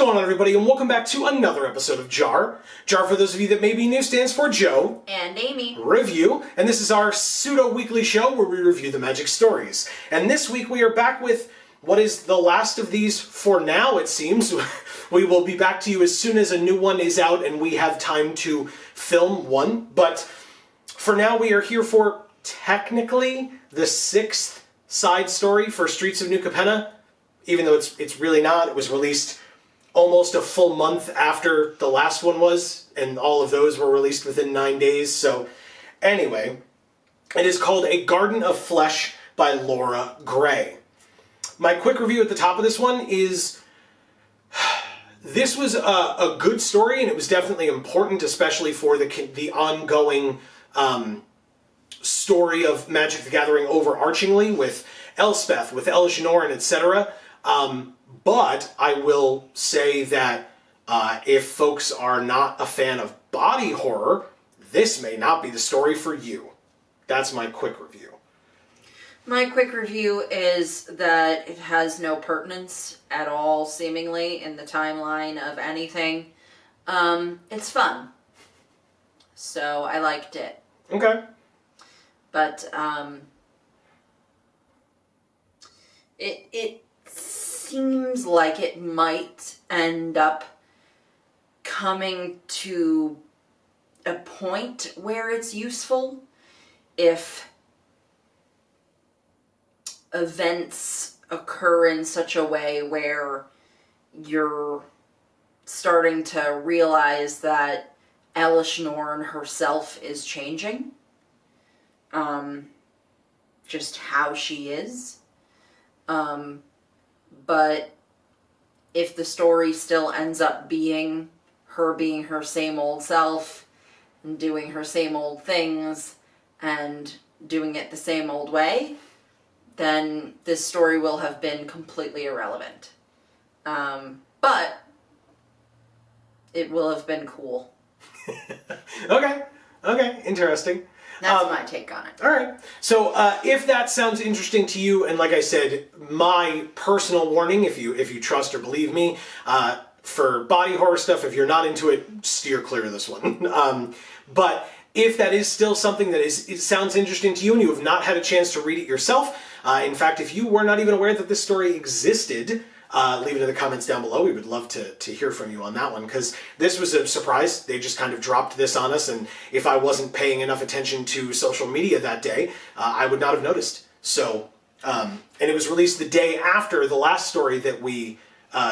going on, everybody, and welcome back to another episode of JaAR. JaAR, for those of you that may be new, stands for Joe and Amy Review, and this is our pseudo-weekly show where we review the Magic stories. And this week we are back with what is the last of these for now, it seems. We will be back to you as soon as a new one is out and we have time to film one. But for now, we are here for, technically, the 6th side story for Streets of New Capenna. Even though it's really not. It was released almost a full month after the last one was, and all of those were released within 9 days. So anyway, it is called A Garden of Flesh by Laura Gray. My quick review at the top of this one is, this was a good story, and it was definitely important, especially for the ongoing story of Magic the Gathering overarchingly with Elspeth, with Elesh Norn, etc. But I will say that if folks are not a fan of body horror, this may not be the story for you. That's my quick review. My quick review is that it has no pertinence at all, seemingly, in the timeline of anything. It's fun. So I liked it. Okay. But it seems like it might end up coming to a point where it's useful if events occur in such a way where you're starting to realize that Elesh Norn herself is changing. Just how she is. But if the story still ends up being her same old self and doing her same old things and doing it the same old way, then this story will have been completely irrelevant. But it will have been cool. Okay, interesting. That's my take on it. All right. So if that sounds interesting to you, and like I said, my personal warning, if you trust or believe me, for body horror stuff, if you're not into it, steer clear of this one. But if that is still something that it sounds interesting to you and you have not had a chance to read it yourself, in fact, if you were not even aware that this story existed, leave it in the comments down below. We would love to hear from you on that one, because this was a surprise. They just kind of dropped this on us, and if I wasn't paying enough attention to social media that day, I would not have noticed. So, and it was released the day after the last story that we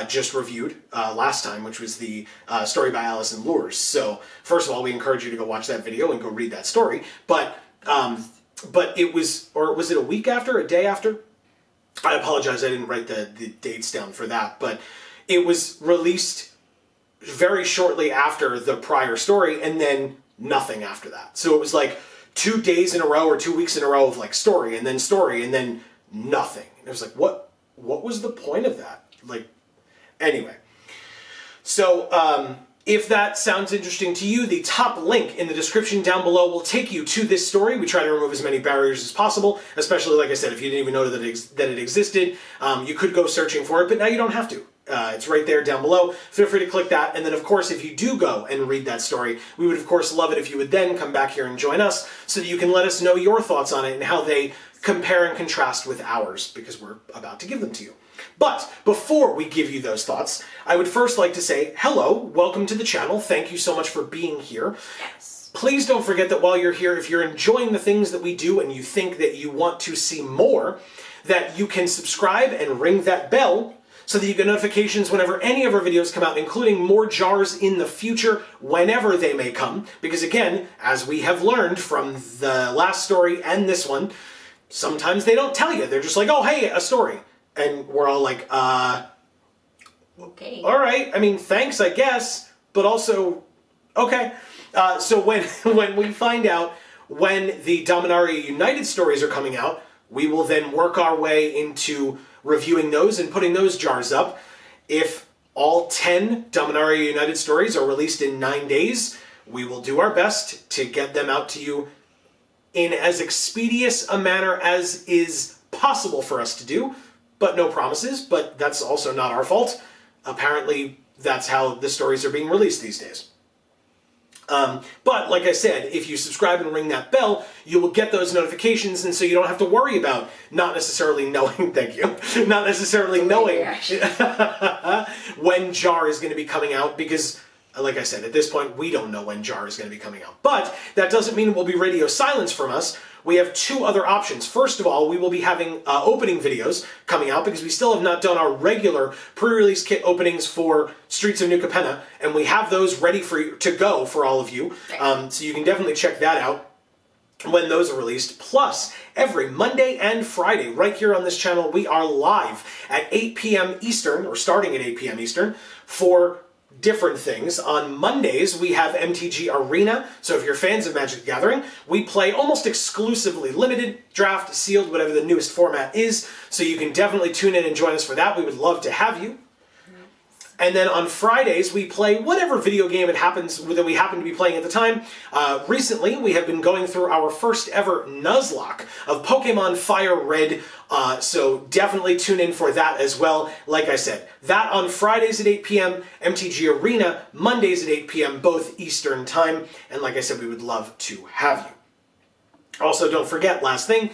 just reviewed last time, which was the story by Alison Lures. So, first of all, we encourage you to go watch that video and go read that story. But it was, or was it a week after, a day after? I apologize, I didn't write the dates down for that, but it was released very shortly after the prior story, and then nothing after that. So it was like 2 days in a row or 2 weeks in a row of like story, and then nothing. And it was like, what was the point of that? Like, anyway. So, if that sounds interesting to you, the top link in the description down below will take you to this story. We try to remove as many barriers as possible, especially, like I said, if you didn't even know that it existed. You could go searching for it, but now you don't have to. It's right there down below. Feel free to click that. And then, of course, if you do go and read that story, we would, of course, love it if you would then come back here and join us so that you can let us know your thoughts on it and how they compare and contrast with ours, because we're about to give them to you. But before we give you those thoughts, I would first like to say hello, welcome to the channel. Thank you so much for being here. Yes. Please don't forget that while you're here, if you're enjoying the things that we do and you think that you want to see more, that you can subscribe and ring that bell so that you get notifications whenever any of our videos come out, including more JaARs in the future, whenever they may come. Because again, as we have learned from the last story and this one, sometimes they don't tell you. They're just like, oh, hey, a story. And we're all like, okay. All right. I mean, thanks, I guess, but also, okay. So when we find out when the Dominaria United stories are coming out, we will then work our way into reviewing those and putting those JaARs up. If all 10 Dominaria United stories are released in 9 days, we will do our best to get them out to you in as expeditious a manner as is possible for us to do. But no promises, but that's also not our fault. Apparently, that's how the stories are being released these days. But like I said, if you subscribe and ring that bell, you will get those notifications, and so you don't have to worry about not necessarily knowing, thank you, not necessarily knowing when JaAR is going to be coming out, because like I said, at this point, we don't know when JaAR is going to be coming out. But that doesn't mean it will be radio silence from us. We have two other options. First of all, we will be having opening videos coming out because we still have not done our regular pre-release kit openings for Streets of New Capenna, and we have those ready to go for all of you. So you can definitely check that out when those are released. Plus, every Monday and Friday, right here on this channel, we are live at 8 p.m. Eastern, or starting at 8 p.m. Eastern, for different things. On Mondays, we have MTG Arena, so if you're fans of Magic the Gathering, we play almost exclusively limited, draft, sealed, whatever the newest format is, so you can definitely tune in and join us for that. We would love to have you. And then on Fridays, we play whatever video game that we happen to be playing at the time. Recently, we have been going through our first ever Nuzlocke of Pokemon Fire Red, so definitely tune in for that as well. Like I said, that on Fridays at 8 p.m., MTG Arena, Mondays at 8 p.m., both Eastern Time, and like I said, we would love to have you. Also, don't forget, last thing,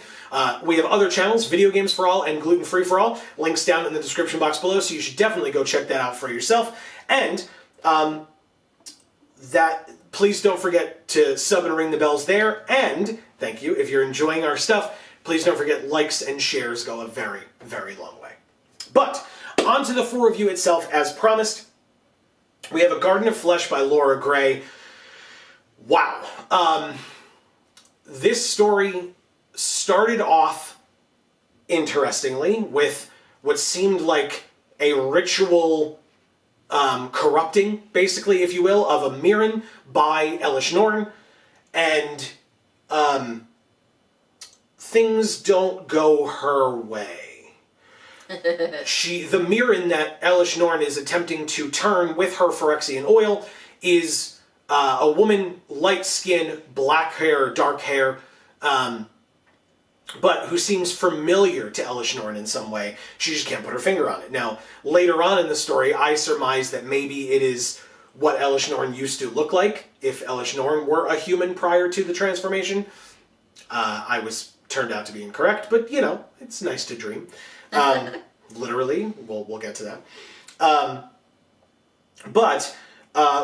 we have other channels, Video Games for All and Gluten Free for All. Links down in the description box below, so you should definitely go check that out for yourself. And please don't forget to sub and ring the bells there. And, thank you, if you're enjoying our stuff, please don't forget likes and shares go a very, very long way. But, on to the for-review itself, as promised. We have A Garden of Flesh by Laura Gray. Wow. This story started off interestingly with what seemed like a ritual corrupting, basically, if you will, of a Mirren by Elish Norn, and things don't go her way. The Mirren that Elish Norn is attempting to turn with her Phyrexian oil is a woman, light skin, black hair, dark hair, but who seems familiar to Elish Norn in some way. She just can't put her finger on it. Now, later on in the story, I surmise that maybe it is what Elish Norn used to look like, if Elish Norn were a human prior to the transformation. I was turned out to be incorrect, but, you know, it's nice to dream. Literally, we'll get to that. But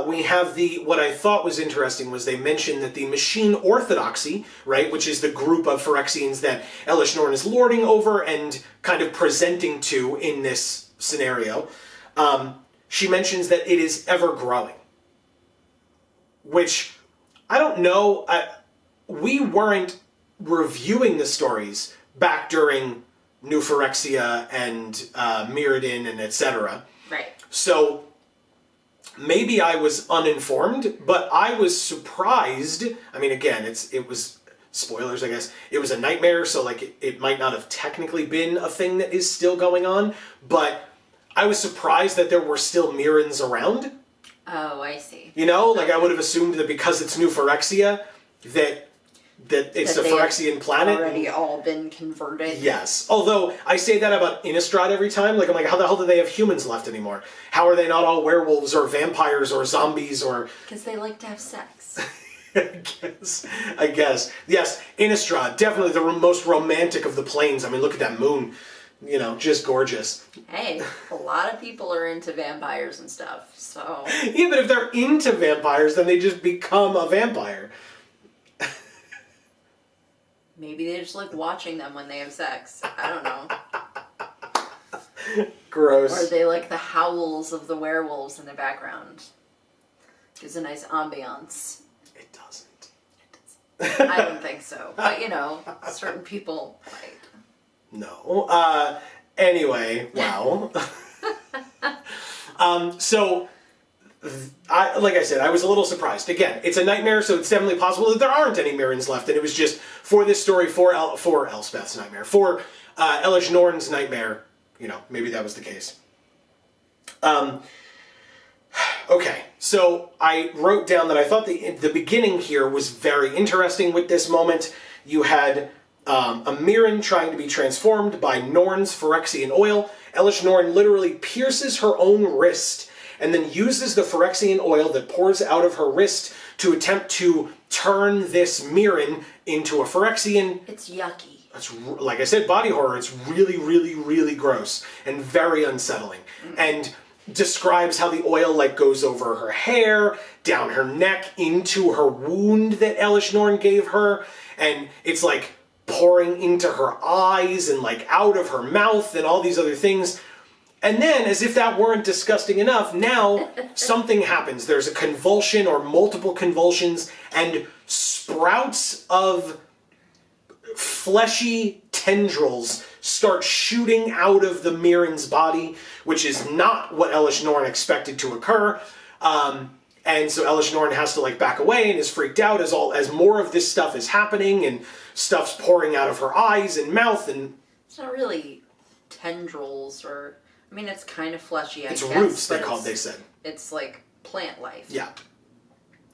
we have what I thought was interesting was they mentioned that the Machine Orthodoxy, right, which is the group of Phyrexians that Elish Norn is lording over and kind of presenting to in this scenario, she mentions that it is ever growing. Which, I don't know, we weren't reviewing the stories back during New Phyrexia and Mirrodin and etc. Right. So maybe I was uninformed, but I was surprised. I mean, again, it was spoilers, I guess. It was a nightmare, so like it might not have technically been a thing that is still going on, but I was surprised that there were still Mirrens around. Oh, I see. You know, like I would have assumed that because it's New Phyrexia, that it's a Phyrexian planet. Already all been converted. Yes. Although, I say that about Innistrad every time. Like, I'm like, how the hell do they have humans left anymore? How are they not all werewolves or vampires or zombies or... Because they like to have sex. I guess. Yes, Innistrad, definitely the most romantic of the planes. I mean, look at that moon. You know, just gorgeous. Hey, a lot of people are into vampires and stuff, so... Yeah, but if they're into vampires, then they just become a vampire. Maybe they just like watching them when they have sex. I don't know. Gross. Or they like the howls of the werewolves in the background. Gives a nice ambiance. It doesn't. I don't think so. But, you know, certain people might. No. Anyway, wow. So... like I said, I was a little surprised. Again, it's a nightmare, so it's definitely possible that there aren't any Mirrens left, and it was just for this story, for Elspeth's nightmare, for Elish Norn's nightmare. You know, maybe that was the case. Okay, so I wrote down that I thought the beginning here was very interesting with this moment. You had a Mirren trying to be transformed by Norn's Phyrexian oil. Elish Norn literally pierces her own wrist and then uses the Phyrexian oil that pours out of her wrist to attempt to turn this Mirren into a Phyrexian. It's yucky. It's, like I said, body horror. It's really, really, really gross and very unsettling. And describes how the oil like goes over her hair, down her neck, into her wound that Elish Norn gave her, and it's like pouring into her eyes and like out of her mouth and all these other things. And then, as if that weren't disgusting enough, now something happens. There's a convulsion or multiple convulsions, and sprouts of fleshy tendrils start shooting out of the Mirren's body, which is not what Elish Norn expected to occur. And so Elish Norn has to like back away and is freaked out as more of this stuff is happening and stuff's pouring out of her eyes and mouth. And it's not really tendrils, or I mean, it's kind of fleshy. It's roots. They said it's like plant life. Yeah,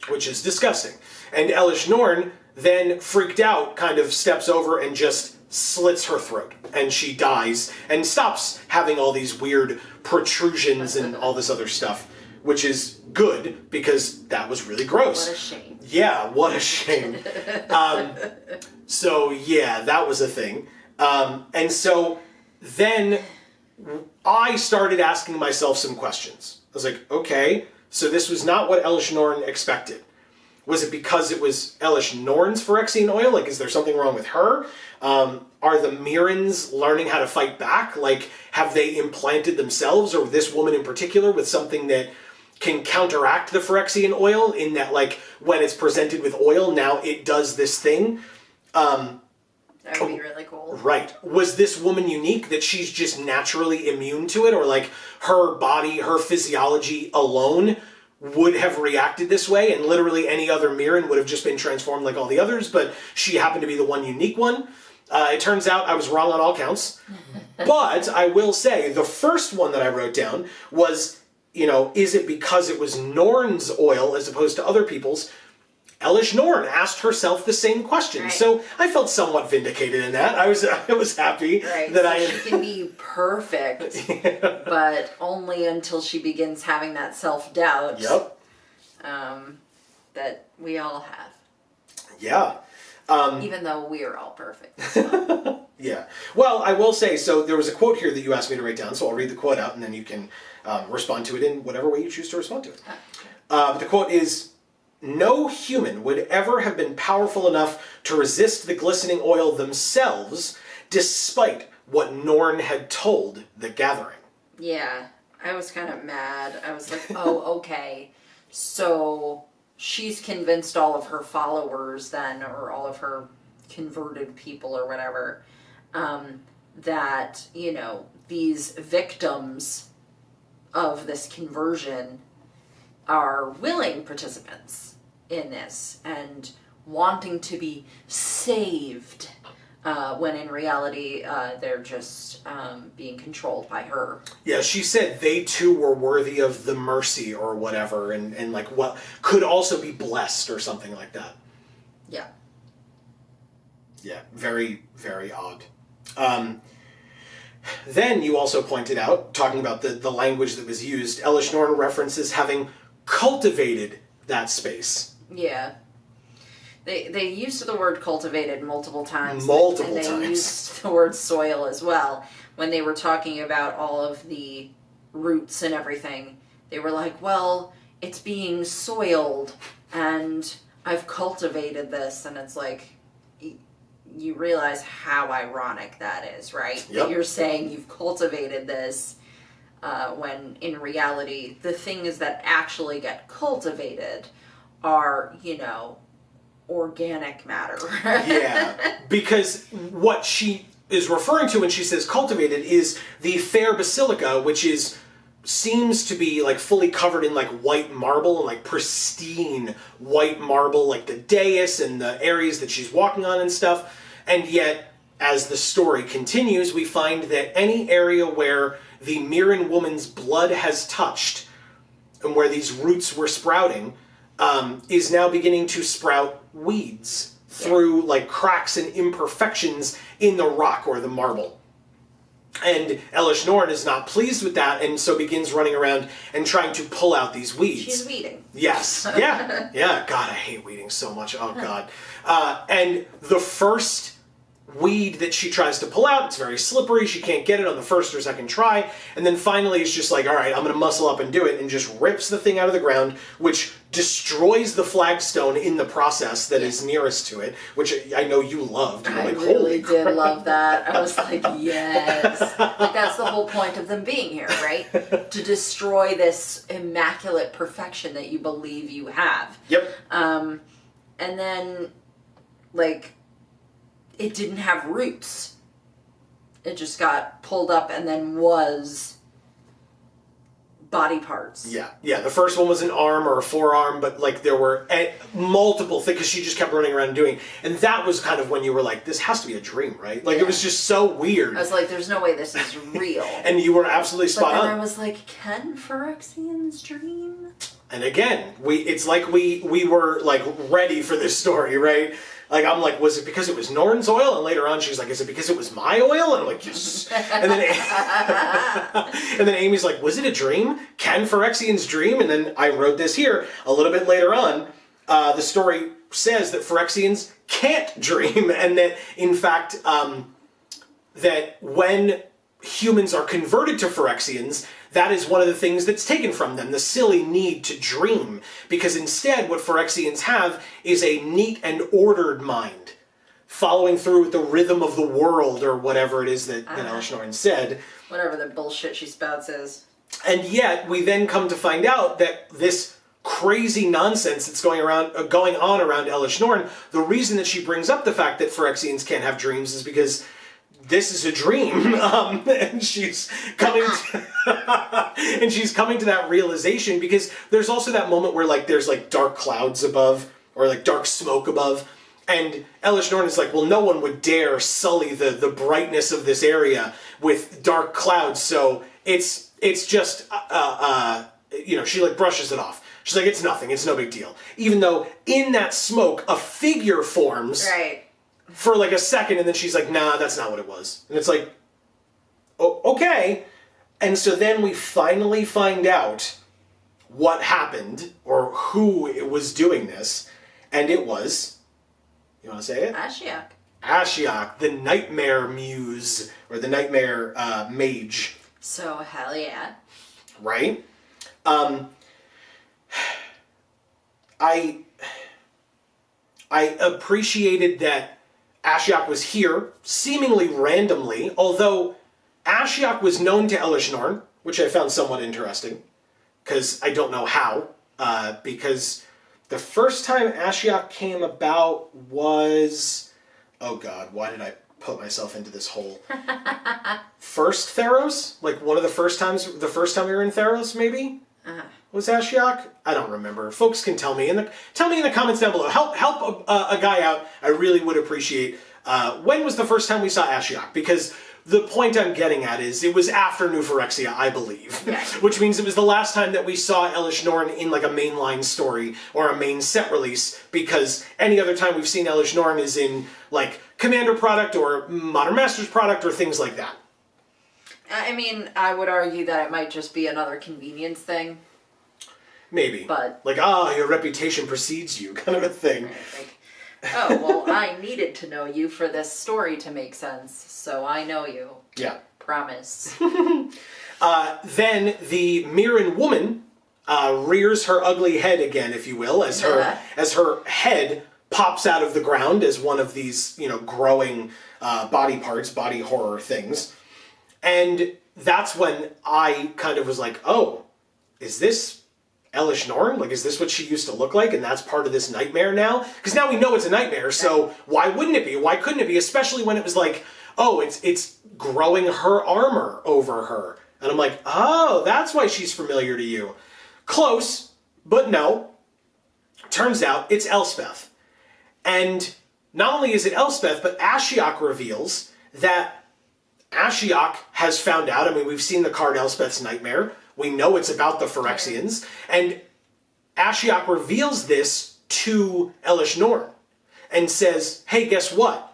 which is disgusting. And Elish Norn, then freaked out, kind of steps over and just slits her throat, and she dies and stops having all these weird protrusions and all this other stuff, which is good because that was really gross. What a shame. Yeah, what a shame. So yeah, that was a thing. And so then I started asking myself some questions. I was like, okay, so this was not what Elish Norn expected. Was it because it was Elish Norn's Phyrexian oil? Like, is there something wrong with her? Are the Mirrens learning how to fight back? Like, have they implanted themselves, or this woman in particular, with something that can counteract the Phyrexian oil in that, like, when it's presented with oil, now it does this thing? That would be really cool. Right. Was this woman unique, that she's just naturally immune to it? Or, like, her body, her physiology alone would have reacted this way, and literally any other Mirren would have just been transformed like all the others, but she happened to be the one unique one? It turns out I was wrong on all counts. But I will say, the first one that I wrote down was, is it because it was Norn's oil as opposed to other people's? Elish Norn asked herself the same question. Right. So I felt somewhat vindicated in that. I was happy that she can be perfect, yeah. But only until she begins having that self-doubt. Yep. That we all have. Yeah. Even though we are all perfect. So. Yeah. Well, I will say, so there was a quote here that you asked me to write down, so I'll read the quote out and then you can respond to it in whatever way you choose to respond to it. Okay. But the quote is, "No human would ever have been powerful enough to resist the glistening oil themselves, despite what Norn had told the gathering." Yeah, I was kind of mad. I was like, oh, okay. So she's convinced all of her followers then, or all of her converted people or whatever, that, these victims of this conversion are willing participants in this and wanting to be saved, when in reality they're just being controlled by her. Yeah, she said they too were worthy of the mercy or whatever, and like what could also be blessed or something like that. Yeah. Yeah, very, very odd. Then you also pointed out, talking about the language that was used, Elish Norn references having cultivated that space. Yeah. They used the word cultivated multiple times. And they used the word soil as well. When they were talking about all of the roots and everything, they were like, well, it's being soiled, and I've cultivated this, and it's like, you realize how ironic that is, right? Yep. That you're saying you've cultivated this, when in reality, the things that actually get cultivated are, organic matter. Yeah, because what she is referring to when she says cultivated is the fair basilica, which seems to be like fully covered in like white marble and like pristine white marble, like the dais and the areas that she's walking on and stuff. And yet, as the story continues, we find that any area where the Mirren woman's blood has touched and where these roots were sprouting is now beginning to sprout weeds through like cracks and imperfections in the rock or the marble. And Elish Norn is not pleased with that, and so begins running around and trying to pull out these weeds. She's weeding. Yes. Yeah. Yeah. God, I hate weeding so much. Oh, God. And the first weed that she tries to pull out, it's very slippery. She can't get it on the first or second try. And then finally it's just like, all right, I'm going to muscle up and do it, and just rips the thing out of the ground, which destroys the flagstone in the process that is nearest to it, which I know you loved. I really did love that. I was like, yes. Like, that's the whole point of them being here, right? To destroy this immaculate perfection that you believe you have. Yep. And then, like, it didn't have roots. It just got pulled up and then was body parts. Yeah, yeah. The first one was an arm or a forearm, but like there were multiple things because she just kept running around and doing. And that was kind of when you were like, this has to be a dream, right? Like it was just so weird. I was like, there's no way this is real. And you were absolutely spot on. But then I was like, can Phyrexians dream? And again, it's like we were like ready for this story, right? Like, I'm like, was it because it was Norn's oil? And later on, she's like, is it because it was my oil? And I'm like, yes. And then, and then Amy's like, was it a dream? Can Phyrexians dream? And then I wrote this here a little bit later on. The story says that Phyrexians can't dream, and that, in fact, that when humans are converted to Phyrexians, that is one of the things that's taken from them, the silly need to dream. Because instead, what Phyrexians have is a neat and ordered mind, following through with the rhythm of the world, or whatever it is that Elish Norn said. Whatever the bullshit she spouts is. And yet, we then come to find out that this crazy nonsense that's going on around Elish Norn, the reason that she brings up the fact that Phyrexians can't have dreams is because this is a dream, and she's coming to and she's coming to that realization, because there's also that moment where like there's like dark clouds above, or like dark smoke above, and Elish Norn is like, well, no one would dare sully the brightness of this area with dark clouds, so it's just she like brushes it off. She's like, it's nothing, it's no big deal, even though in that smoke a figure forms. Right. For like a second, and then she's like, nah, that's not what it was. And it's like, oh, okay. And so then we finally find out what happened, or who was doing this, and it was, you want to say it? Ashiok. Ashiok, the nightmare muse, or the nightmare mage. So, hell yeah. Right? I appreciated that Ashiok was here, seemingly randomly, although Ashiok was known to Elish Norn, which I found somewhat interesting, because I don't know how, because the first time Ashiok came about was, oh god, why did I put myself into this hole? First Theros? Like the first time we were in Theros, maybe? Was Ashiok? I don't remember. Folks can tell me in the comments down below. Help a guy out. I really would appreciate. When was the first time we saw Ashiok? Because the point I'm getting at is it was after New Phyrexia, I believe. Yeah. Which means it was the last time that we saw Elish Norn in like a mainline story or a main set release, because any other time we've seen Elish Norn is in like Commander product or Modern Masters product or things like that. I mean, I would argue that it might just be another convenience thing. Maybe. But like, your reputation precedes you, kind of a thing. Like, oh, well, I needed to know you for this story to make sense, so I know you. Yeah. Promise. Then the Mirren woman rears her ugly head again, if you will, as her head pops out of the ground as one of these, growing body parts, body horror things. And that's when I kind of was like, oh, is this Elish Norn? Like, is this what she used to look like? And that's part of this nightmare now? Because now we know it's a nightmare, so why wouldn't it be? Why couldn't it be? Especially when it was like, oh, it's growing her armor over her. And I'm like, oh, that's why she's familiar to you. Close, but no. Turns out it's Elspeth. And not only is it Elspeth, but Ashiok reveals that Ashiok has found out. I mean, we've seen the card Elspeth's Nightmare. We know it's about the Phyrexians. And Ashiok reveals this to Elish Norn and says, hey, guess what?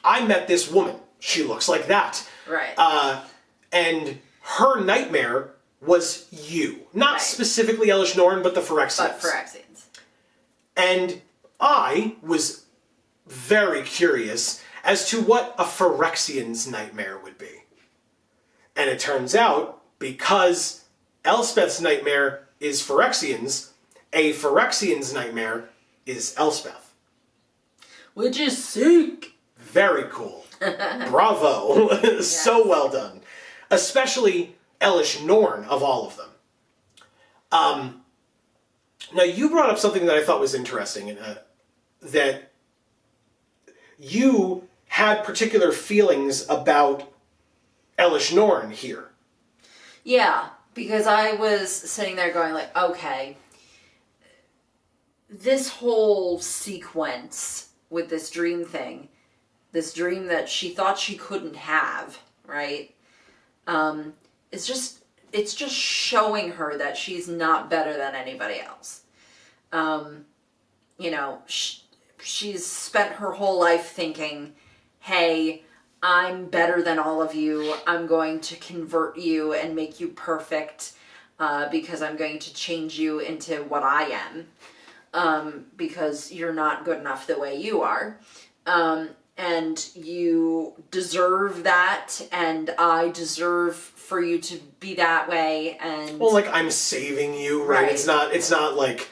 I met this woman. She looks like that. Right. And her nightmare was you. Not Right. specifically Elish Norn, but the Phyrexians. But Phyrexians. And I was very curious as to what a Phyrexian's nightmare would be. And it turns out, because Elspeth's nightmare is Phyrexians, a Phyrexian's nightmare is Elspeth. Which is sick. Very cool. Bravo. So well done. Especially Elish Norn of all of them. Now, you brought up something that I thought was interesting, that you had particular feelings about Elish Norn here. Yeah, because I was sitting there going like, okay, this whole sequence with this dream thing, this dream that she thought she couldn't have, right? It's just showing her that she's not better than anybody else. She's spent her whole life thinking, hey, I'm better than all of you. I'm going to convert you and make you perfect because I'm going to change you into what I am because you're not good enough the way you are. And you deserve that, and I deserve for you to be that way. And well, like, I'm saving you, right? It's not like,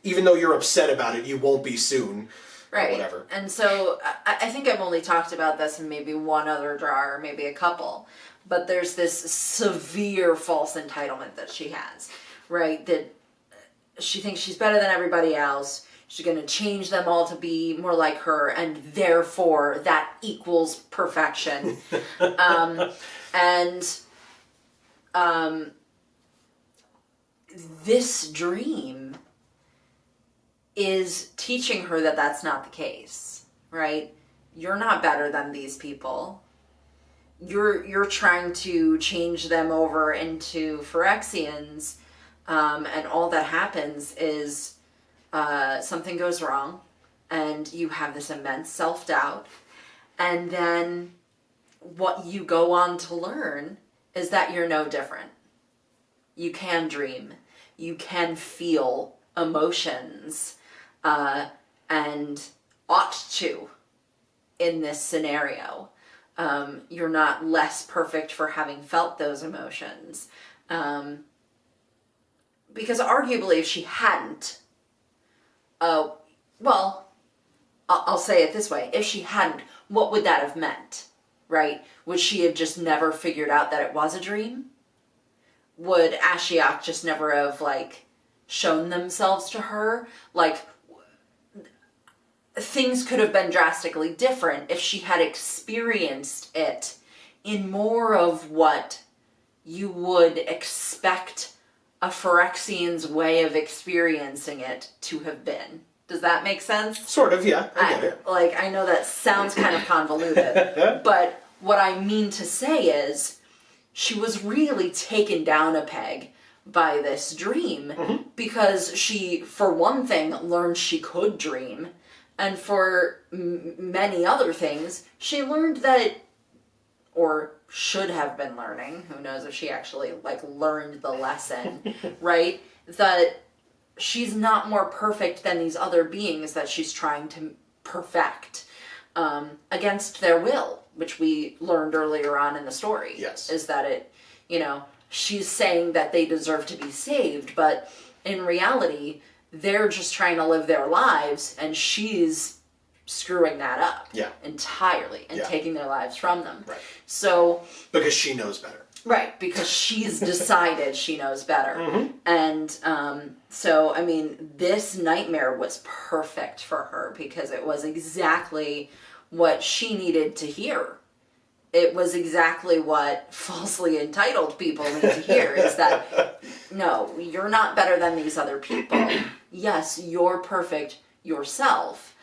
even though you're upset about it, you won't be soon. Right. Or whatever. And so I think I've only talked about this in maybe one other JaAR, or maybe a couple. But there's this severe false entitlement that she has, right? That she thinks she's better than everybody else. She's going to change them all to be more like her, and therefore that equals perfection. This dream is teaching her that that's not the case, right? You're not better than these people. You're trying to change them over into Phyrexians, and all that happens is something goes wrong, and you have this immense self-doubt, and then what you go on to learn is that you're no different. You can dream. You can feel emotions, and ought to in this scenario. You're not less perfect for having felt those emotions. Because arguably if she hadn't, I'll say it this way. If she hadn't, what would that have meant, right? Would she have just never figured out that it was a dream? Would Ashiok just never have, shown themselves to her? Things could have been drastically different if she had experienced it in more of what you would expect a Phyrexian's way of experiencing it to have been. Does that make sense? Sort of, yeah. I get it. I know that sounds kind of convoluted, but what I mean to say is she was really taken down a peg by this dream, because she, for one thing, learned she could dream, and for many other things, she learned that, or should have been learning, who knows if she actually, learned the lesson, right? That she's not more perfect than these other beings that she's trying to perfect against their will, which we learned earlier on in the story. Yes. Is that it, she's saying that they deserve to be saved, but in reality, they're just trying to live their lives, and she's screwing that up entirely and taking their lives from them. Right. So because she knows better. Right, because she's decided she knows better. And so, this nightmare was perfect for her because it was exactly what she needed to hear. It was exactly what falsely entitled people need to hear, is that, no, you're not better than these other people. Yes, you're perfect yourself,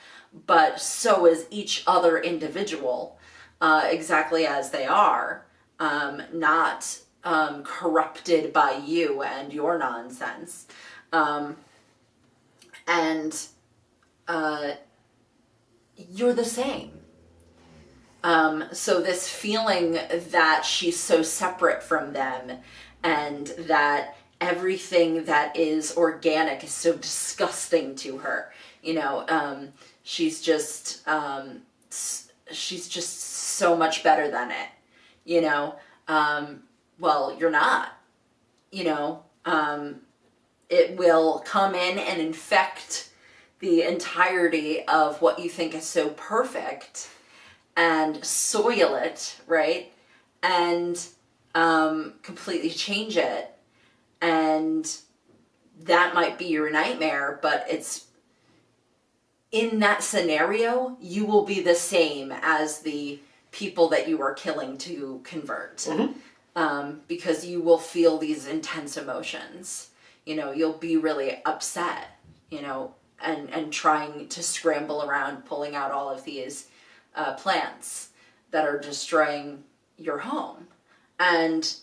but so is each other individual, exactly as they are. Not corrupted by you and your nonsense. You're the same. So this feeling that she's so separate from them and that everything that is organic is so disgusting to her. She's just so much better than it. Well, you're not. It will come in and infect the entirety of what you think is so perfect and soil it, right? And completely change it. And that might be your nightmare, but it's in that scenario, you will be the same as the people that you are killing to convert. Mm-hmm. Because you will feel these intense emotions. You'll be really upset, and trying to scramble around, pulling out all of these plants that are destroying your home. And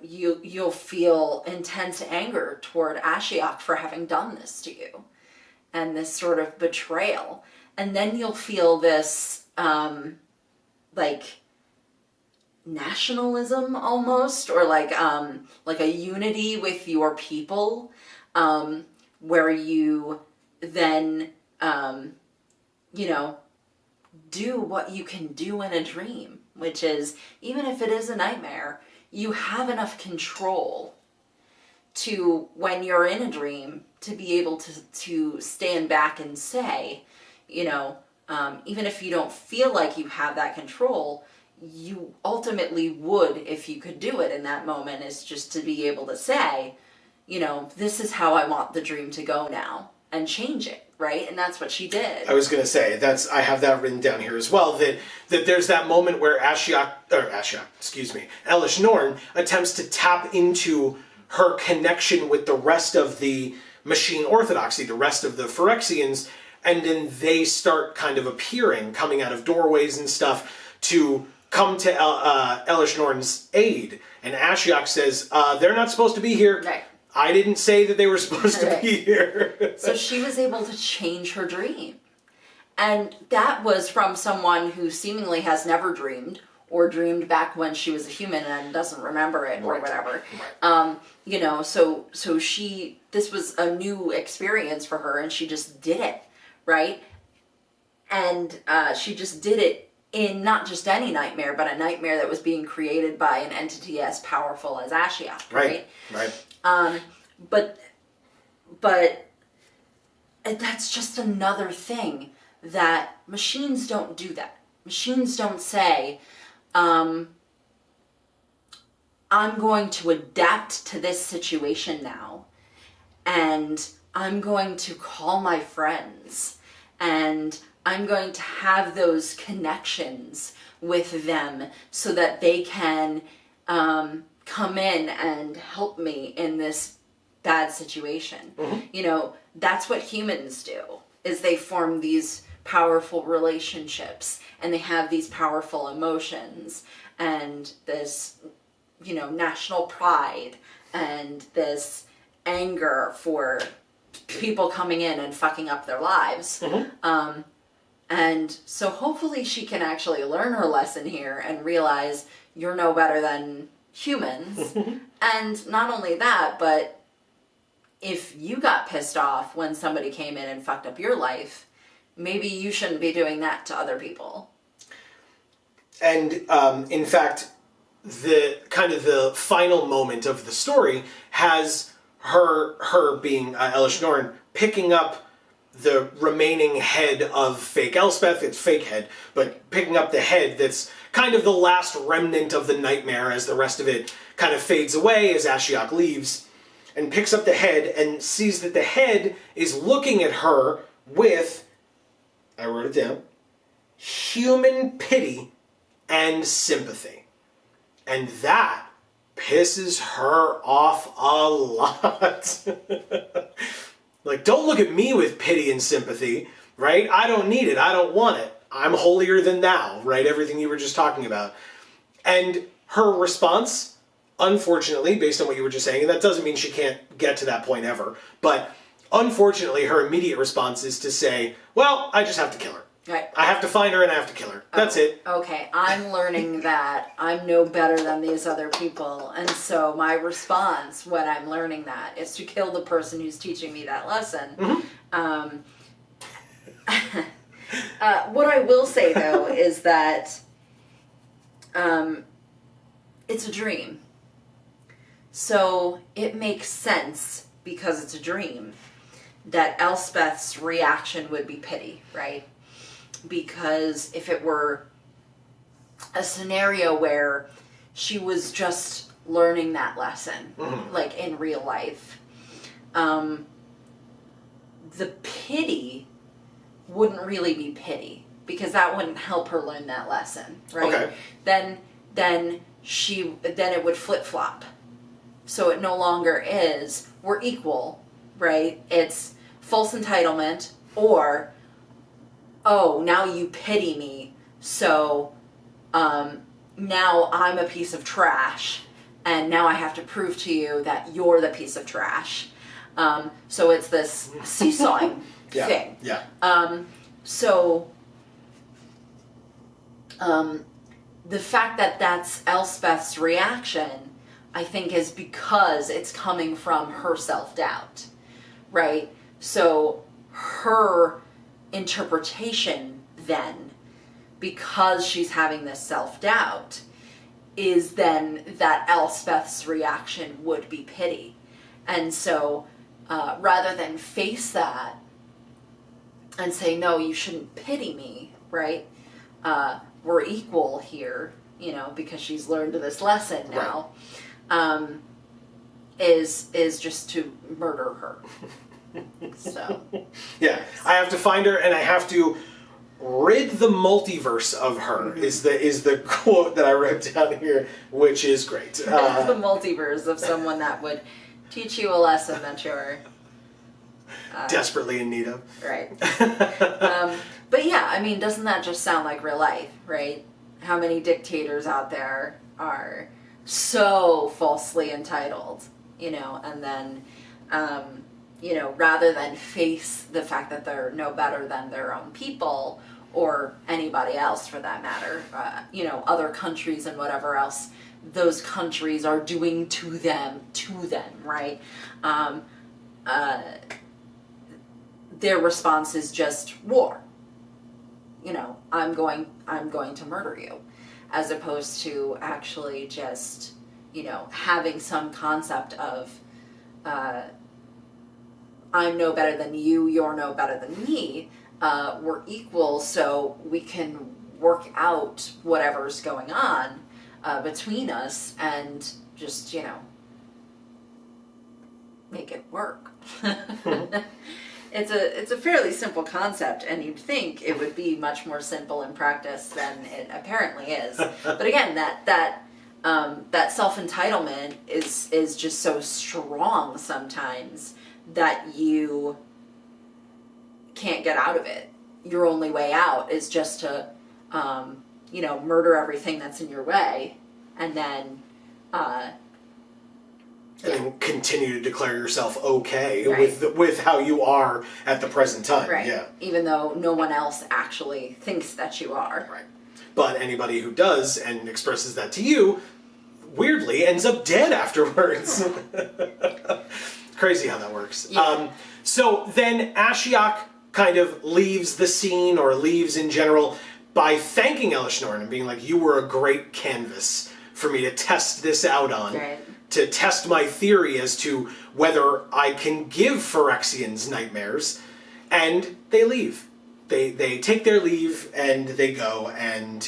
you'll feel intense anger toward Ashiok for having done this to you. And this sort of betrayal. And then you'll feel this, nationalism almost, or like a unity with your people, where you then, do what you can do in a dream, which is, even if it is a nightmare, you have enough control to, when you're in a dream, to be able to stand back and say, even if you don't feel like you have that control, you ultimately would if you could do it in that moment, is just to be able to say, this is how I want the dream to go now, and change it, right? And that's what she did. I was going to say, I have that written down here as well, that there's that moment where Elish Norn attempts to tap into her connection with the rest of the machine orthodoxy, the rest of the Phyrexians, and then they start kind of appearing, coming out of doorways and stuff, to come to Elish Norn's aid. And Ashiok says, they're not supposed to be here. Right. I didn't say that they were supposed to be here. So she was able to change her dream. And that was from someone who seemingly has never dreamed, or dreamed back when she was a human and doesn't remember it, or whatever. Right. So this was a new experience for her, and she just did it, right? And she just did it in not just any nightmare, but a nightmare that was being created by an entity as powerful as Ashiok, right? Right. But that's just another thing that machines don't do that. Machines don't say, I'm going to adapt to this situation now, and I'm going to call my friends, and I'm going to have those connections with them so that they can come in and help me in this bad situation. Mm-hmm. That's what humans do, is they form these powerful relationships, and they have these powerful emotions, and this, national pride, and this anger for people coming in and fucking up their lives. Mm-hmm. And so hopefully she can actually learn her lesson here and realize you're no better than humans. And not only that, but if you got pissed off when somebody came in and fucked up your life, maybe you shouldn't be doing that to other people. And in fact, the final moment of the story has her being Elish Norn picking up the remaining head of fake Elspeth. It's fake head, but picking up the head that's kind of the last remnant of the nightmare as the rest of it kind of fades away as Ashiok leaves, and picks up the head and sees that the head is looking at her with, I wrote it down, human pity and sympathy. And that pisses her off a lot. Like, don't look at me with pity and sympathy, right? I don't need it. I don't want it. I'm holier than thou, right? Everything you were just talking about. And her response, unfortunately, based on what you were just saying, and that doesn't mean she can't get to that point ever, but unfortunately, her immediate response is to say, well, I just have to kill her. Right. I have to find her and I have to kill her. That's it. Okay, I'm learning that I'm no better than these other people, and so my response when I'm learning that is to kill the person who's teaching me that lesson. What I will say, though, is that it's a dream. So it makes sense, because it's a dream, that Elspeth's reaction would be pity, right? Because if it were a scenario where she was just learning that lesson, like in real life, the pity wouldn't really be pity, because that wouldn't help her learn that lesson, right? Okay. Then it would flip-flop. So it no longer is, we're equal, right? It's false entitlement, or, oh, now you pity me, so now I'm a piece of trash, and now I have to prove to you that you're the piece of trash. So it's this seesawing thing. Yeah. The fact that that's Elspeth's reaction, I think, is because it's coming from her self-doubt, right? So her interpretation then, because she's having this self-doubt, is then that Elspeth's reaction would be pity. And so rather than face that and say, no, you shouldn't pity me, right? We're equal here, because she's learned this lesson now, is just to murder her. So. Yeah, I have to find her and I have to rid the multiverse of her, is the quote that I wrote down here, which is great. The multiverse of someone that would teach you a lesson that you're desperately in need of. Right. But yeah, I mean, doesn't that just sound like real life, right? How many dictators out there are so falsely entitled, and then, rather than face the fact that they're no better than their own people, or anybody else for that matter, other countries and whatever else those countries are doing to them, right? Their response is just war. I'm going to murder you, as opposed to actually just, having some concept of, I'm no better than you, you're no better than me, we're equal, so we can work out whatever's going on between us and just, make it work. It's a fairly simple concept, and you'd think it would be much more simple in practice than it apparently is. But again, that self-entitlement is just so strong sometimes that you can't get out of it. Your only way out is just to, murder everything that's in your way, and then continue to declare yourself okay right. with how you are at the present time. Right. Yeah. Even though no one else actually thinks that you are. Right. But anybody who does and expresses that to you, weirdly, ends up dead afterwards. Crazy how that works. Yeah. So then Ashiok kind of leaves the scene, or leaves in general, by thanking Elishnorn and being like, you were a great canvas for me to test this out on. Right. To test my theory as to whether I can give Phyrexians nightmares. And they leave. They take their leave and they go, and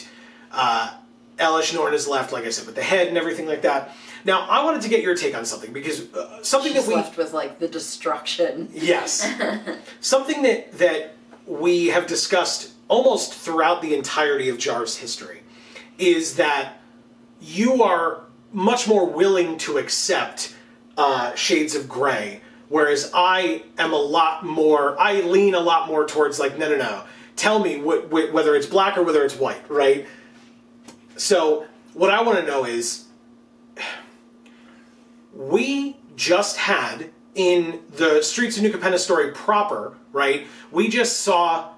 Elishnorn is left, like I said, with the head and everything like that. Now, I wanted to get your take on something, because something She's that we... left with, the destruction. Yes. Something that we have discussed almost throughout the entirety of JaAR's history is that you are much more willing to accept shades of gray, whereas I am I lean a lot more towards no. Tell me whether it's black or whether it's white, right? So what I want to know is, we just had, in the Streets of New Capenna story proper, right, we just saw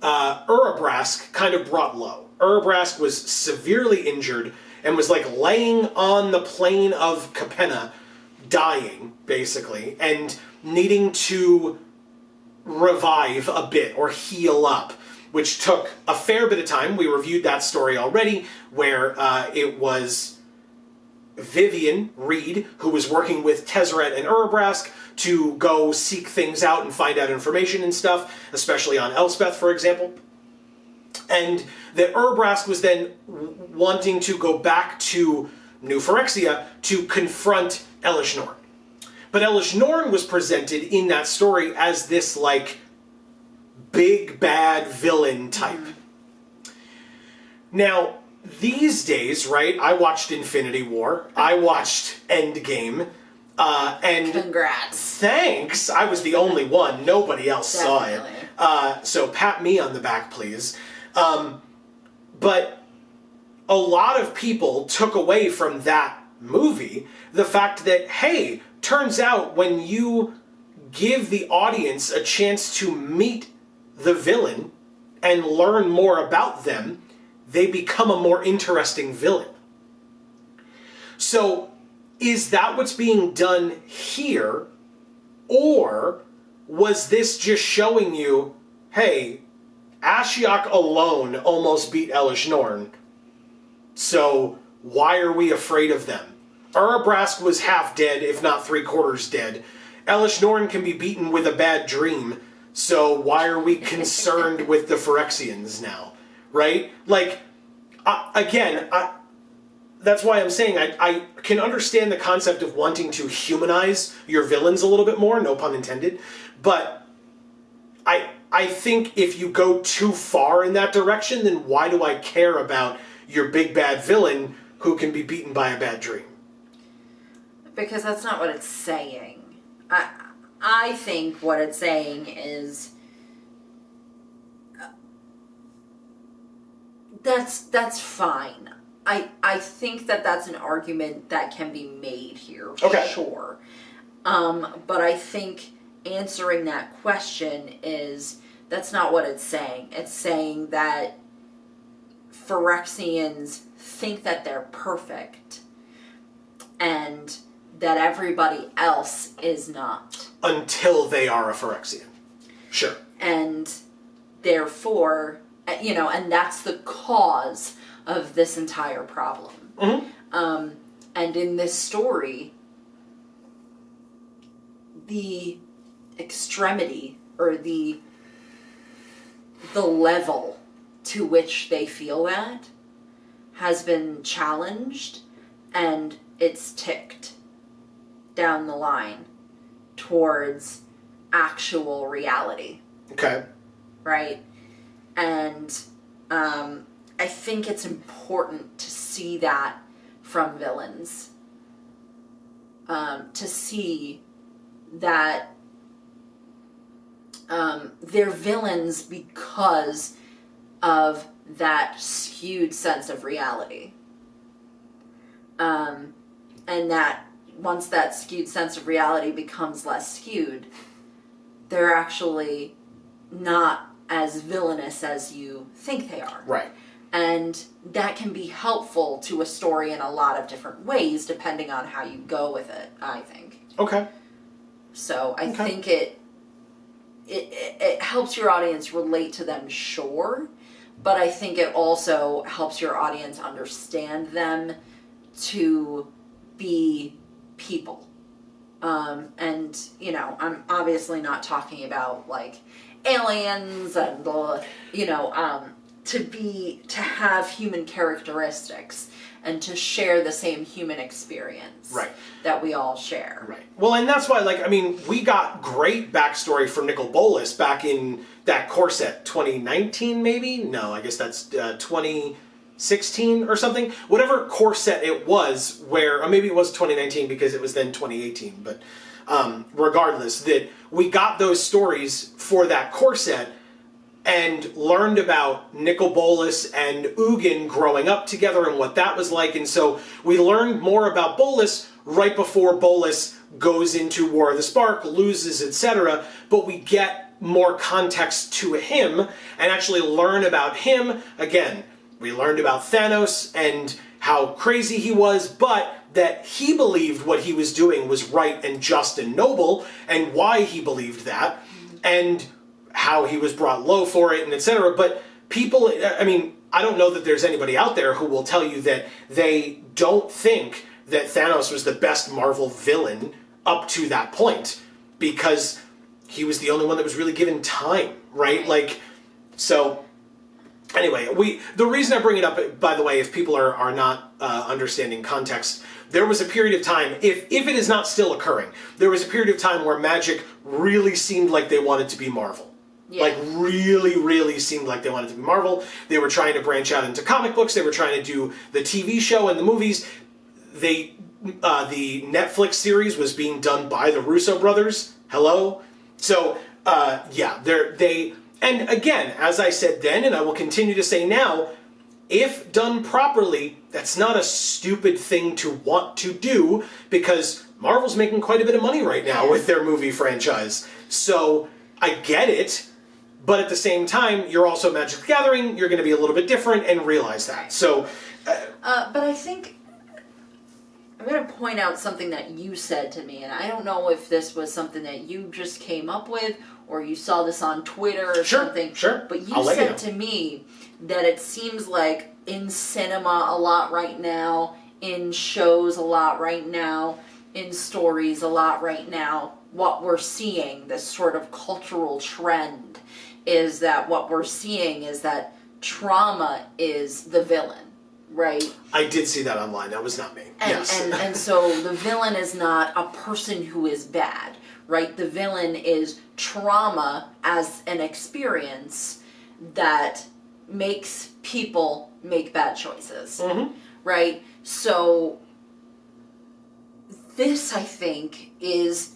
Urabrask kind of brought low. Urabrask was severely injured and was like laying on the plain of Capenna, dying, basically, and needing to revive a bit or heal up, which took a fair bit of time. We reviewed that story already, where it was Vivian Reed, who was working with Tezzeret and Urabrask to go seek things out and find out information and stuff, especially on Elspeth, for example. And that Urabrask was then wanting to go back to New Phyrexia to confront Elish Norn. But Elish Norn was presented in that story as this, like, big bad villain type. Now, these days, right, I watched Infinity War, I watched Endgame, and Congrats. thanks, I was the only one, nobody else Definitely. saw it. So pat me on the back, please. But a lot of people took away from that movie the fact that, hey, turns out when you give the audience a chance to meet the villain and learn more about them, they become a more interesting villain. So, is that what's being done here? Or was this just showing you, hey, Ashiok alone almost beat Elish Norn, so why are we afraid of them? Urabrask was half dead, if not 3/4 dead. Elish Norn can be beaten with a bad dream, so why are we concerned with the Phyrexians now? Right? Like, that's why I'm saying I can understand the concept of wanting to humanize your villains a little bit more, no pun intended, but I think if you go too far in that direction, then why do I care about your big bad villain who can be beaten by a bad dream? Because that's not what it's saying. I think what it's saying is that's fine. I think that's an argument that can be made here, Okay. sure. But I think answering that question is, that's not what it's saying. It's saying that Phyrexians think that they're perfect and that everybody else is not. Until they are a Phyrexian. Sure. And therefore, and that's the cause of this entire problem. Mm-hmm. And in this story, the extremity or the level to which they feel that has been challenged, and it's ticked down the line towards actual reality. Okay. Right? And I think it's important to see that from villains. To see that they're villains because of that skewed sense of reality. And that once that skewed sense of reality becomes less skewed, they're actually not as villainous as you think they are. Right. And that can be helpful to a story in a lot of different ways, depending on how you go with it, I think. Okay. So I think it helps your audience relate to them, sure, but I think it also helps your audience understand them to be people. And, I'm obviously not talking about, like, aliens and, to have human characteristics and to share the same human experience. Right. That we all share. Right. Well, and that's why, we got great backstory from Nicol Bolas back in that core set, 2019 maybe? No, I guess that's 2016 or something. Whatever core set it was, or maybe it was 2019 because it was then 2018, but regardless, that we got those stories for that core set and learned about Nicol Bolas and Ugin growing up together and what that was like. And so we learned more about Bolas right before Bolas goes into War of the Spark, loses, etc. But we get more context to him and actually learn about him. Again, we learned about Thanos and how crazy he was, but that he believed what he was doing was right and just and noble, and why he believed that, and how he was brought low for it, and etc. But people, I mean, I don't know that there's anybody out there who will tell you that they don't think that Thanos was the best Marvel villain up to that point, because he was the only one that was really given time, right? Like, so anyway, the reason I bring it up, by the way, if people are not understanding context, there was a period of time, if it is not still occurring, there was a period of time where Magic really seemed like they wanted to be Marvel. Yeah. Like, really, really seemed like they wanted to be Marvel. They were trying to branch out into comic books. They were trying to do the TV show and the movies. The Netflix series was being done by the Russo brothers. Hello? So, yeah, and again, as I said then, and I will continue to say now, if done properly, that's not a stupid thing to want to do, because Marvel's making quite a bit of money right now with their movie franchise. So, I get it, but at the same time, you're also Magic the Gathering, you're going to be a little bit different, and realize that. So, but I think I'm going to point out something that you said to me, and I don't know if this was something that you just came up with, or you saw this on Twitter or something. Sure. But you said to me that it seems like in cinema a lot right now, in shows a lot right now, in stories a lot right now, what we're seeing, this sort of cultural trend, is that what we're seeing is that trauma is the villain, right? I did see that online. That was not me. Yes. And so the villain is not a person who is bad, right? The villain is trauma as an experience that makes people make bad choices, right? So this, I think, is,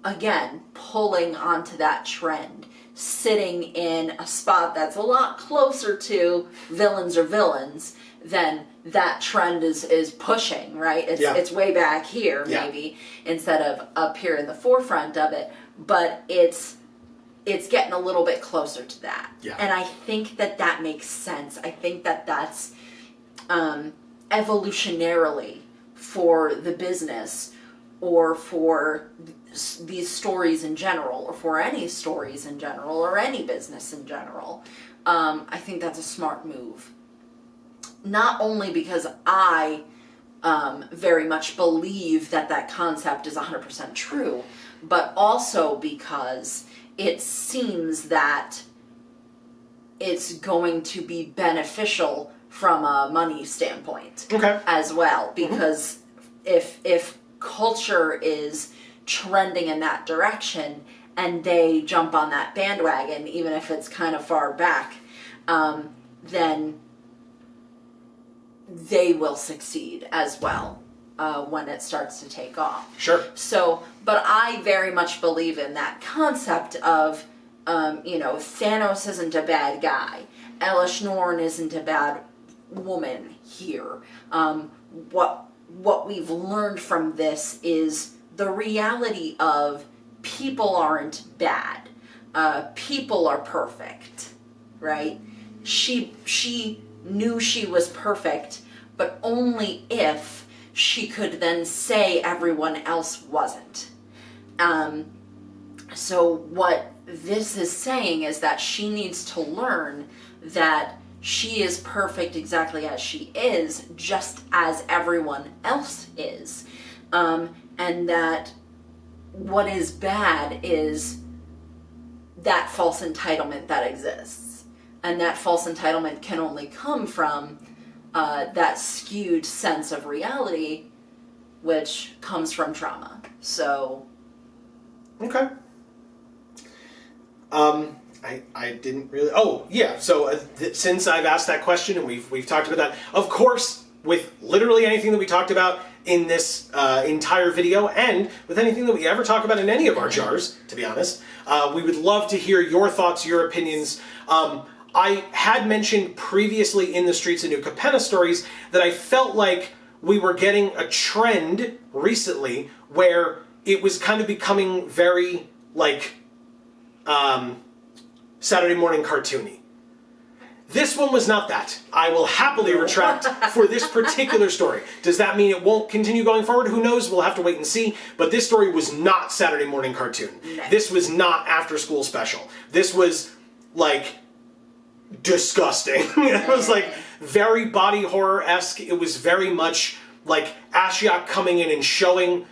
again, pulling onto that trend, sitting in a spot that's a lot closer to villains are villains than that trend is pushing, right? It's way back here, maybe, instead of up here in the forefront of it, but it's getting a little bit closer to that. Yeah. And I think that makes sense. I think that's evolutionarily for the business, or for these stories in general, or for any stories in general, or any business in general. I think that's a smart move. Not only because I very much believe that concept is 100% true, but also because it seems that it's going to be beneficial from a money standpoint as well. Because if culture is trending in that direction and they jump on that bandwagon, even if it's kind of far back, then they will succeed as well when it starts to take off. Sure. So, but I very much believe in that concept of, Thanos isn't a bad guy. Elish Norn isn't a bad woman here. What we've learned from this is the reality of people aren't bad. People are perfect, right? She knew she was perfect, but only if she could then say everyone else wasn't. So what this is saying is that she needs to learn that she is perfect exactly as she is, just as everyone else is. And that what is bad is that false entitlement that exists. And that false entitlement can only come from that skewed sense of reality, which comes from trauma. So. Okay. I didn't really. Oh yeah. So since I've asked that question and we've talked about that, of course, with literally anything that we talked about in this entire video, and with anything that we ever talk about in any of our JaARs, to be honest, we would love to hear your thoughts, your opinions. I had mentioned previously in the Streets of New Capenna stories that I felt like we were getting a trend recently where it was kind of becoming very, like, Saturday morning cartoony. This one was not that. I will happily retract for this particular story. Does that mean it won't continue going forward? Who knows? We'll have to wait and see. But this story was not Saturday morning cartoon. No. This was not after school special. This was, like, disgusting. It was, like, very body horror-esque. It was very much, like, Ashiok coming in and showing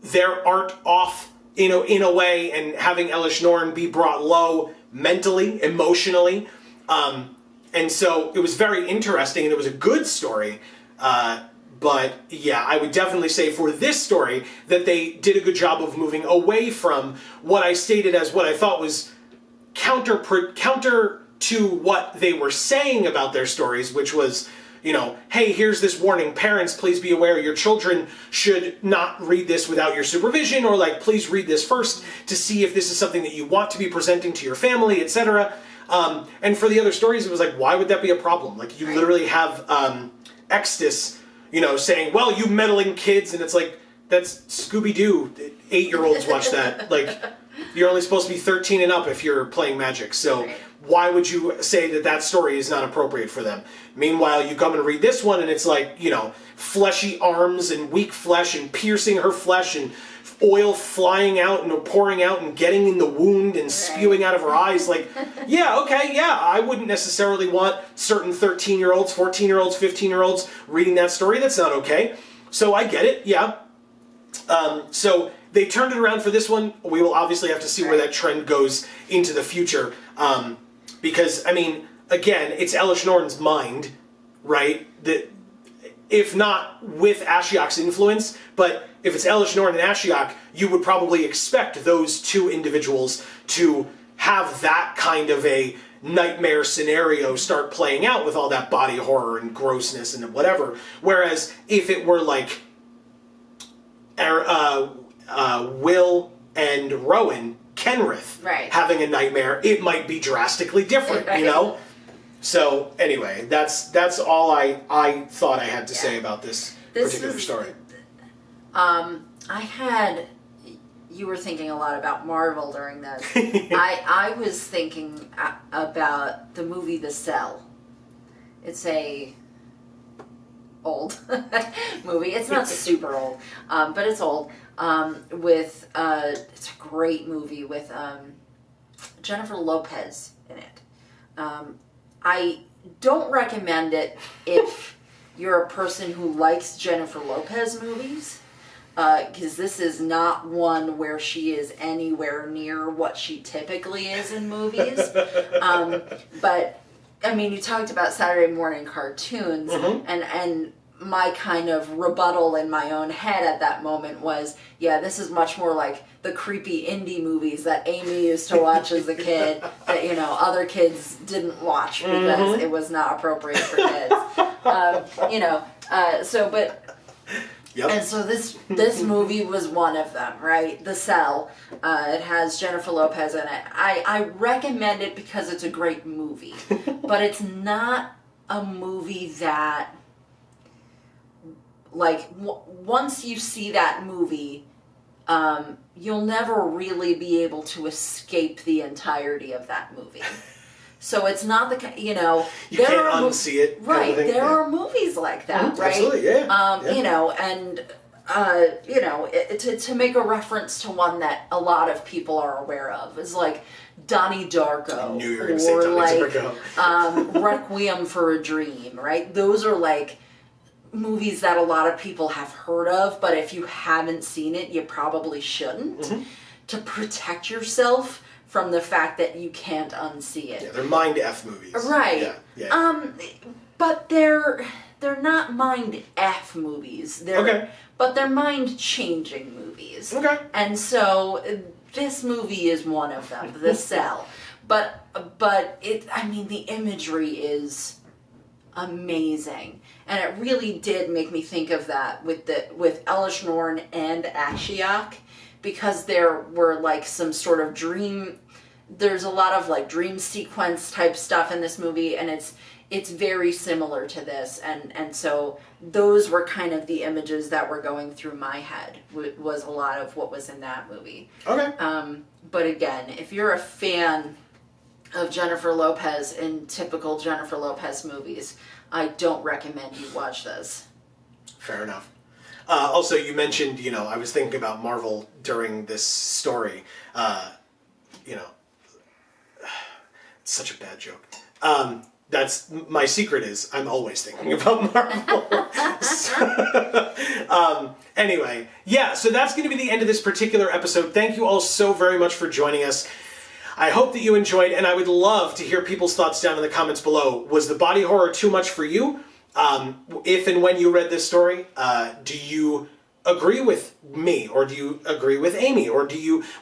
their art off in a way, and having Elish Norn be brought low mentally, emotionally. And so it was very interesting, and it was a good story. But yeah, I would definitely say for this story that they did a good job of moving away from what I stated as what I thought was counter to what they were saying about their stories, which was, you know, hey, here's this warning. Parents, please be aware your children should not read this without your supervision, or like, please read this first to see if this is something that you want to be presenting to your family, etc. And for the other stories, it was like, why would that be a problem? Like, you literally have Extus, you know, saying, well, you meddling kids, and it's like, that's Scooby-Doo. 8-year-olds watch that. Like, you're only supposed to be 13 and up if you're playing Magic, so why would you say that that story is not appropriate for them? Meanwhile, you come and read this one, and it's like, you know, fleshy arms and weak flesh and piercing her flesh and oil flying out and pouring out and getting in the wound and spewing out of her eyes. Like, yeah, okay, yeah, I wouldn't necessarily want certain 13-year-olds, 14-year-olds, 15-year-olds reading that story. That's not okay. So I get it, yeah. So they turned it around for this one. We will obviously have to see where that trend goes into the future. Because, I mean, again, it's Elish Norn's mind, right? That, if not with Ashiok's influence, but if it's Elish Norn and Ashiok, you would probably expect those two individuals to have that kind of a nightmare scenario start playing out with all that body horror and grossness and whatever. Whereas if it were like Will and Rowan, Kenrith, having a nightmare, it might be drastically different, you know? So, anyway, that's all I thought I had to say about this particular story. You were thinking a lot about Marvel during this. I was thinking about the movie The Cell. It's a old movie. It's not super old, but it's old. It's a great movie with Jennifer Lopez in it. I don't recommend it if you're a person who likes Jennifer Lopez movies, because this is not one where she is anywhere near what she typically is in movies. But I mean, you talked about Saturday morning cartoons, and my kind of rebuttal in my own head at that moment was, yeah, this is much more like the creepy indie movies that Amy used to watch as a kid that, you know, other kids didn't watch because it was not appropriate for kids. And so this movie was one of them, right? The Cell. It has Jennifer Lopez in it. I recommend it because it's a great movie, but it's not a movie that, like, once you see that movie, you'll never really be able to escape the entirety of that movie. So it's not the, you know, you can't unsee it. Right. There are movies like that, right? Absolutely, yeah. You know, and, you know, to make a reference to one that a lot of people are aware of is like Donnie Darko. I knew you were going to say Donnie Darko. Requiem for a Dream, right? Those are like movies that a lot of people have heard of, but if you haven't seen it, you probably shouldn't, to protect yourself from the fact that you can't unsee it. Yeah, they're mind F movies. Right. Yeah. But they're not mind F movies. But they're mind changing movies. Okay. And so this movie is one of them, The Cell. But I mean, the imagery is amazing. And it really did make me think of that with Elish Norn and Ashiok, because there were like some sort of there's a lot of like dream sequence type stuff in this movie, and it's very similar to this, and so those were kind of the images that were going through my head, was a lot of what was in that movie. Okay. But again, if you're a fan of Jennifer Lopez in typical Jennifer Lopez movies, I don't recommend you watch this. Fair enough. Also, you mentioned, I was thinking about Marvel during this story. It's such a bad joke. That's my secret is I'm always thinking about Marvel. Anyway, yeah, so that's going to be the end of this particular episode. Thank you all so very much for joining us. I hope that you enjoyed, and I would love to hear people's thoughts down in the comments below. Was the body horror too much for you? If and when you read this story, do you agree with me, or do you agree with Amy, or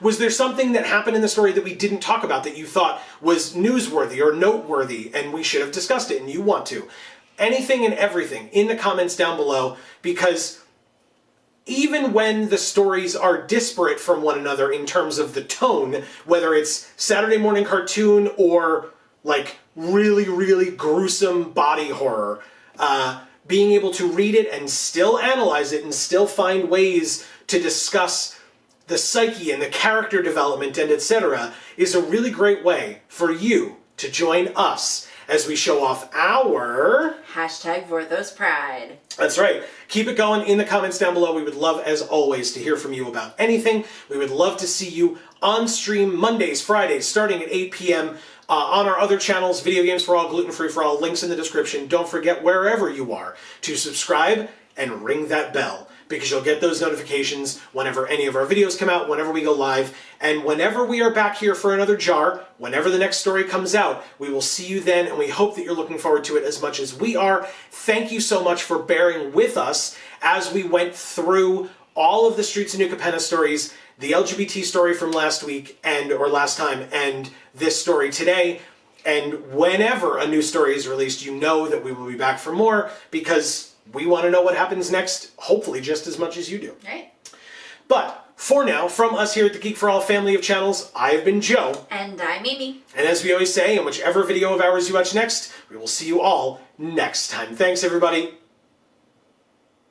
was there something that happened in the story that we didn't talk about that you thought was newsworthy or noteworthy and we should have discussed it and you want to? Anything and everything in the comments down below, because even when the stories are disparate from one another in terms of the tone, whether it's Saturday morning cartoon or like really, really gruesome body horror, being able to read it and still analyze it and still find ways to discuss the psyche and the character development and etc. is a really great way for you to join us as we show off our... #Vorthos Pride. That's right. Keep it going in the comments down below. We would love, as always, to hear from you about anything. We would love to see you on stream Mondays, Fridays, starting at 8 p.m., on our other channels, Video Games for All, Gluten Free for All, links in the description. Don't forget, wherever you are, to subscribe and ring that bell, because you'll get those notifications whenever any of our videos come out, whenever we go live, and whenever we are back here for another JaAR, whenever the next story comes out, we will see you then, and we hope that you're looking forward to it as much as we are. Thank you so much for bearing with us as we went through all of the Streets of New Capenna stories, the LGBT story from last week, or last time, and this story today. And whenever a new story is released, you know that we will be back for more, because we want to know what happens next, hopefully just as much as you do. Right. But for now, from us here at the Geek for All family of channels, I have been Joe. And I'm Amy. And as we always say, in whichever video of ours you watch next, we will see you all next time. Thanks, everybody.